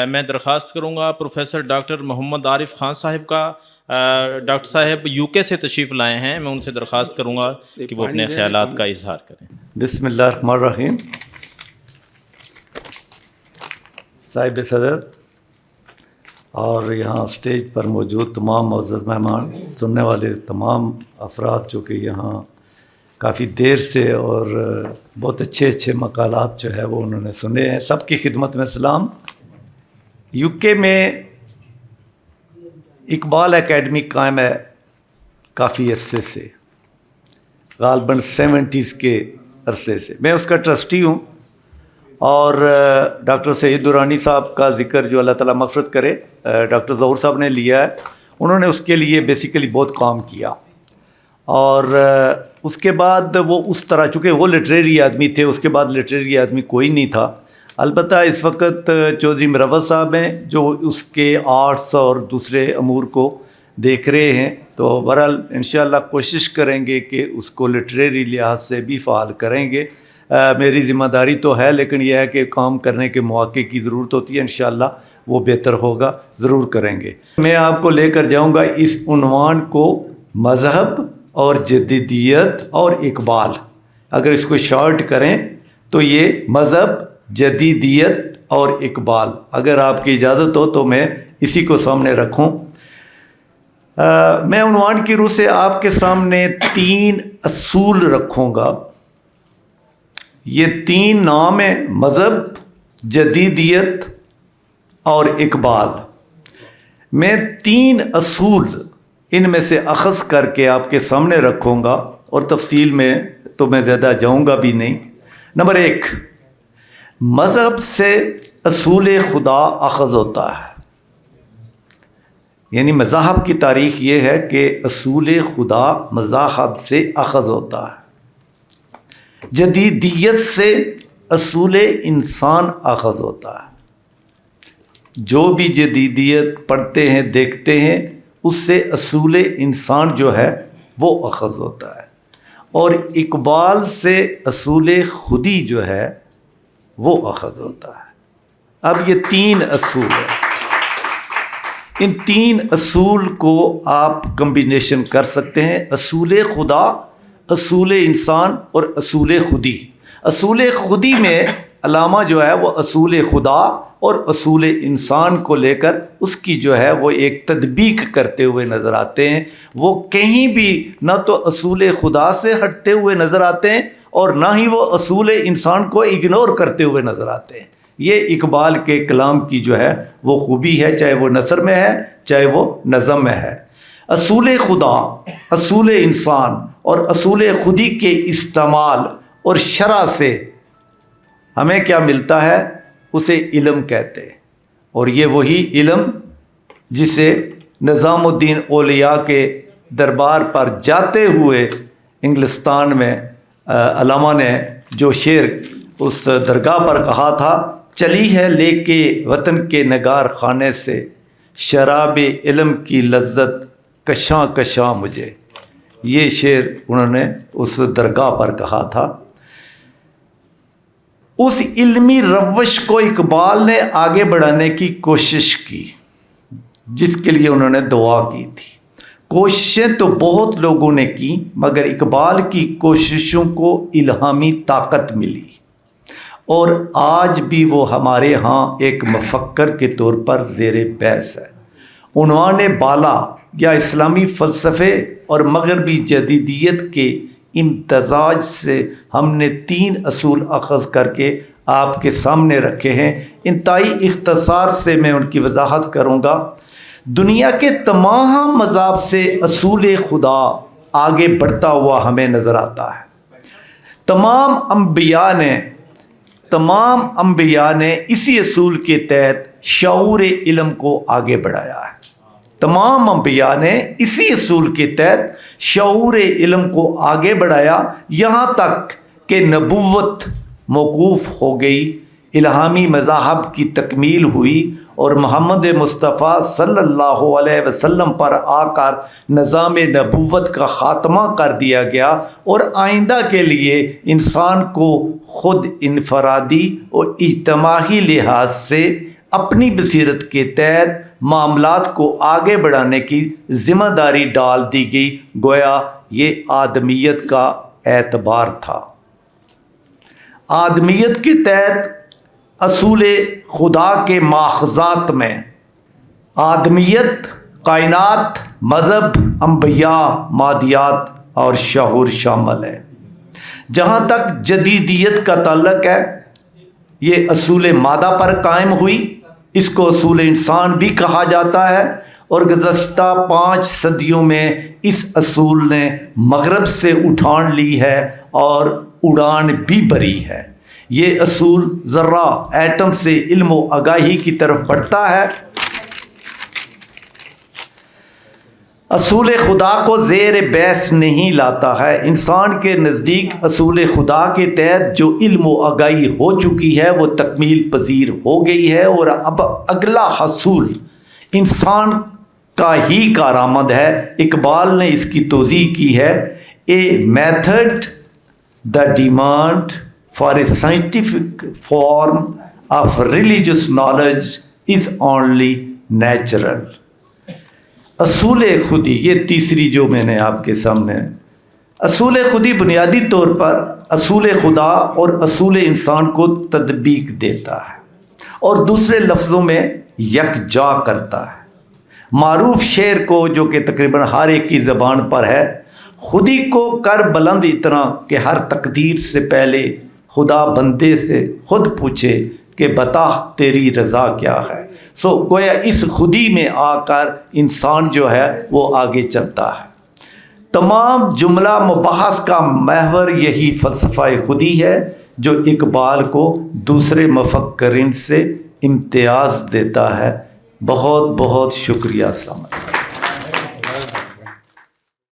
میں درخواست کروں گا پروفیسر ڈاکٹر محمد عارف خان صاحب کا، ڈاکٹر صاحب یو کے سے تشریف لائے ہیں، میں ان سے درخواست کروں گا کہ وہ اپنے خیالات کا اظہار کریں۔ بسم اللہ الرحمن الرحیم۔ صاحب صدر اور یہاں اسٹیج پر موجود تمام معزز مہمان، سننے والے تمام افراد جو کہ یہاں کافی دیر سے اور بہت اچھے مقالات جو ہے وہ انہوں نے سنے ہیں، سب کی خدمت میں سلام۔ یو کے میں اقبال اکیڈمی قائم ہے کافی عرصے سے، غالباً 70s کے عرصے سے۔ میں اس کا ٹرسٹی ہوں، اور ڈاکٹر سعید درانی صاحب کا ذکر جو اللہ تعالیٰ مغفرت کرے ڈاکٹر ظہور صاحب نے لیا ہے، انہوں نے اس کے لیے بیسیکلی بہت کام کیا، اور اس کے بعد وہ اس طرح، چونکہ وہ لٹریری آدمی تھے، اس کے بعد لٹریری آدمی کوئی نہیں تھا۔ البتہ اس وقت چودھری مروت صاحب ہیں جو اس کے آرٹس اور دوسرے امور کو دیکھ رہے ہیں، تو بہرحال انشاءاللہ کوشش کریں گے کہ اس کو لٹریری لحاظ سے بھی فعال کریں گے۔ میری ذمہ داری تو ہے، لیکن یہ ہے کہ کام کرنے کے مواقع کی ضرورت ہوتی ہے، انشاءاللہ وہ بہتر ہوگا، ضرور کریں گے۔ میں آپ کو لے کر جاؤں گا اس عنوان کو، مذہب اور جدیدیت اور اقبال۔ اگر اس کو شارٹ کریں تو یہ مذہب، جدیدیت اور اقبال، اگر آپ کی اجازت ہو تو میں اسی کو سامنے رکھوں۔ میں عنوان کی روح سے آپ کے سامنے 3 اصول رکھوں گا۔ یہ 3 نام ہیں، مذہب، جدیدیت اور اقبال۔ میں 3 اصول ان میں سے اخذ کر کے آپ کے سامنے رکھوں گا، اور تفصیل میں تو میں زیادہ جاؤں گا بھی نہیں۔ نمبر 1، مذہب سے اصول خدا اخذ ہوتا ہے، یعنی مذاہب کی تاریخ یہ ہے کہ اصول خدا مذاہب سے اخذ ہوتا ہے۔ جدیدیت سے اصول انسان اخذ ہوتا ہے۔ جو بھی جدیدیت پڑھتے ہیں، دیکھتے ہیں، اس سے اصول انسان جو ہے وہ اخذ ہوتا ہے، اور اقبال سے اصول خودی جو ہے وہ اخذ ہوتا ہے۔ اب یہ 3 اصول ہیں، ان 3 اصول کو آپ کمبینیشن کر سکتے ہیں، اصول خدا، اصول انسان اور اصول خودی۔ اصول خودی میں علامہ جو ہے وہ اصول خدا اور اصول انسان کو لے کر اس کی جو ہے وہ ایک تطبیق کرتے ہوئے نظر آتے ہیں۔ وہ کہیں بھی نہ تو اصول خدا سے ہٹتے ہوئے نظر آتے ہیں، اور نہ ہی وہ اصول انسان کو اگنور کرتے ہوئے نظر آتے ہیں۔ یہ اقبال کے کلام کی جو ہے وہ خوبی ہے، چاہے وہ نثر میں ہے چاہے وہ نظم میں ہے۔ اصول خدا، اصول انسان اور اصول خودی کے استعمال اور شرع سے ہمیں کیا ملتا ہے، اسے علم کہتے ہیں، اور یہ وہی علم جسے نظام الدین اولیاء کے دربار پر جاتے ہوئے انگلستان میں علامہ نے جو شعر اس درگاہ پر کہا تھا، چلی ہے لے کے وطن کے نگار خانے سے، شراب علم کی لذت کشاں کشاں مجھے۔ یہ شعر انہوں نے اس درگاہ پر کہا تھا۔ اس علمی روش کو اقبال نے آگے بڑھانے کی کوشش کی، جس کے لیے انہوں نے دعا کی تھی۔ کوششیں تو بہت لوگوں نے کی، مگر اقبال کی کوششوں کو الہامی طاقت ملی، اور آج بھی وہ ہمارے ہاں ایک مفکر کے طور پر زیر بحث ہے۔ عنوان بالا یا اسلامی فلسفے اور مغربی جدیدیت کے امتزاج سے ہم نے 3 اصول اخذ کر کے آپ کے سامنے رکھے ہیں۔ انتہائی اختصار سے میں ان کی وضاحت کروں گا۔ دنیا کے تمام مذاہب سے اصول خدا آگے بڑھتا ہوا ہمیں نظر آتا ہے۔ تمام انبیاء نے اسی اصول کے تحت شعور علم کو آگے بڑھایا ہے۔ تمام انبیاء نے اسی اصول کے تحت شعور علم کو آگے بڑھایا، یہاں تک کہ نبوت موقوف ہو گئی، الہامی مذاہب کی تکمیل ہوئی، اور محمد مصطفیٰ صلی اللہ علیہ وسلم پر آ کر نظام نبوت کا خاتمہ کر دیا گیا، اور آئندہ کے لیے انسان کو خود انفرادی اور اجتماعی لحاظ سے اپنی بصیرت کے تحت معاملات کو آگے بڑھانے کی ذمہ داری ڈال دی گئی، گویا یہ آدمیت کا اعتبار تھا۔ آدمیت کے تحت اصول خدا کے ماخذات میں آدمیت، کائنات، مذہب، انبیاء، مادیات اور شعور شامل ہے۔ جہاں تک جدیدیت کا تعلق ہے، یہ اصول مادہ پر قائم ہوئی، اس کو اصول انسان بھی کہا جاتا ہے، اور گزشتہ 5 صدیوں میں اس اصول نے مغرب سے اٹھان لی ہے اور اڑان بھی بھری ہے۔ یہ اصول ذرہ ایٹم سے علم و آگاہی کی طرف بڑھتا ہے۔ اصول خدا کو زیر بحث نہیں لاتا ہے۔ انسان کے نزدیک اصول خدا کے تحت جو علم و آگاہی ہو چکی ہے وہ تکمیل پذیر ہو گئی ہے، اور اب اگلا حصول انسان کا ہی کارآمد ہے۔ اقبال نے اس کی توضیح کی ہے، a method the demand for a scientific form of religious knowledge is only natural. اصول خودی، یہ تیسری جو میں نے آپ کے سامنے، اصول خودی بنیادی طور پر اصول خدا اور اصول انسان کو تطبیق دیتا ہے اور دوسرے لفظوں میں یکجا کرتا ہے۔ معروف شعر کو جو کہ تقریباً ہر ایک کی زبان پر ہے، خودی کو کر بلند اتنا کہ ہر تقدیر سے پہلے خدا بندے سے خود پوچھے کہ بتا تیری رضا کیا ہے۔ گویا اس خودی میں آ کر انسان جو ہے وہ آگے چلتا ہے۔ تمام جملہ مباحث کا محور یہی فلسفہ خودی ہے جو اقبال کو دوسرے مفکرین سے امتیاز دیتا ہے۔ بہت بہت شکریہ۔ السلام علیکم۔